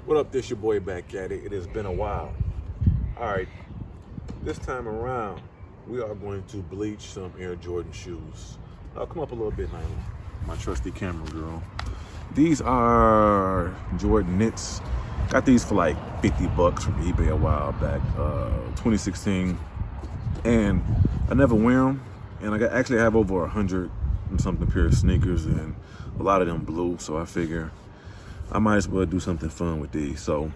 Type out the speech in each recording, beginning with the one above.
What up, this your boy back at it. It has been a while. All right, this time around, we are going to bleach some Air Jordan shoes. I'll come up a little bit, Nyla, my trusty camera girl. These are Jordan knits. Got these for like 50 bucks from eBay a while back, 2016. And I never wear them. And I actually have over 100 and something pair of sneakers, and a lot of them blue. So I figure I might as well do something fun with these. So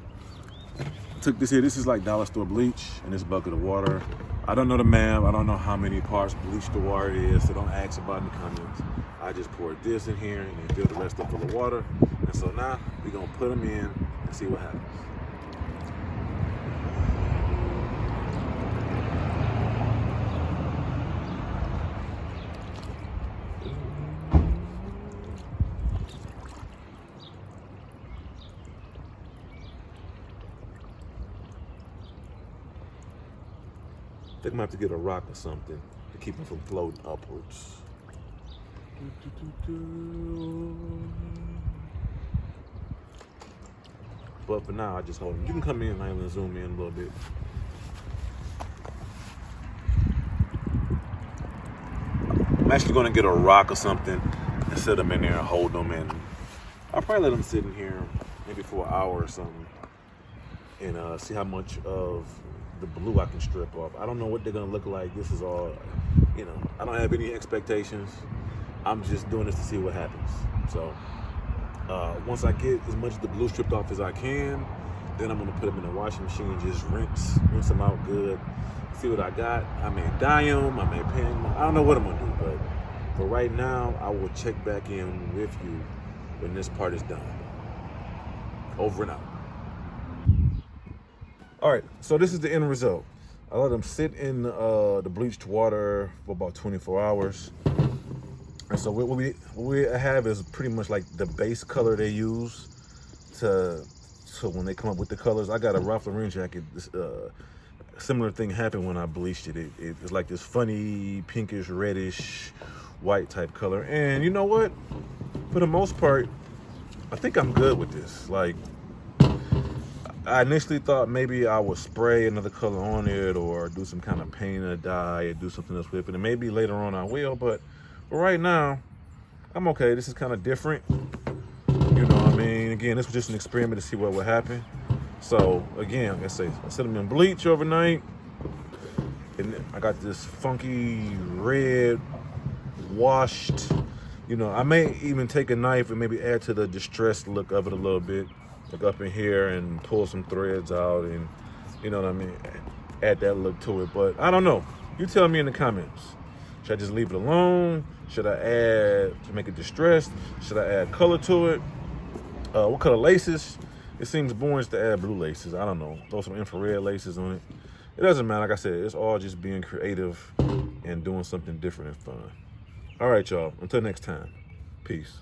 I took this here. This is like dollar store bleach in this bucket of water. I don't know the math. I don't know how many parts bleach the water is, so don't ask about in the comments. I just poured this in here and then filled the rest up full of water. And so now we're gonna put them in and see what happens. I think I'm gonna have to get a rock or something to keep them from floating upwards. But for now, I just hold them. You can come in and zoom in a little bit. I'm actually gonna get a rock or something and set them in there and hold them, and I'll probably let them sit in here maybe for an hour or something and see how much of the blue I can strip off. I don't know what they're gonna look like. This is all, I don't have any expectations. I'm just doing this to see what happens. So once I get as much of the blue stripped off as I can, then I'm gonna put them in the washing machine and just rinse them out good. See what I got. I may dye them, I may paint them. I don't know what I'm gonna do, but for right now, I will check back in with you when this part is done. Over and out. All right, so this is the end result. I let them sit in the bleached water for about 24 hours. And so what we have is pretty much like the base color they use so when they come up with the colors. I got a Ralph Lauren jacket. This similar thing happened when I bleached it. It's like this funny pinkish, reddish, white type color. And you know what? For the most part, I think I'm good with this. Like, I initially thought maybe I would spray another color on it or do some kind of paint or dye or do something else with it. And maybe later on I will, but for right now, I'm okay. This is kind of different. You know what I mean? Again, this was just an experiment to see what would happen. So again, like I say, I set them in bleach overnight. And I got this funky red washed, I may even take a knife and maybe add to the distressed look of it a little bit. Look up in here and pull some threads out and, you know what I mean, add that look to it. But I don't know. You tell me in the comments. Should I just leave it alone? Should I add to make it distressed? Should I add color to it? What color laces? It seems boring to add blue laces. I don't know. Throw some infrared laces on it. It doesn't matter. Like I said, it's all just being creative and doing something different and fun. All right, y'all. Until next time. Peace.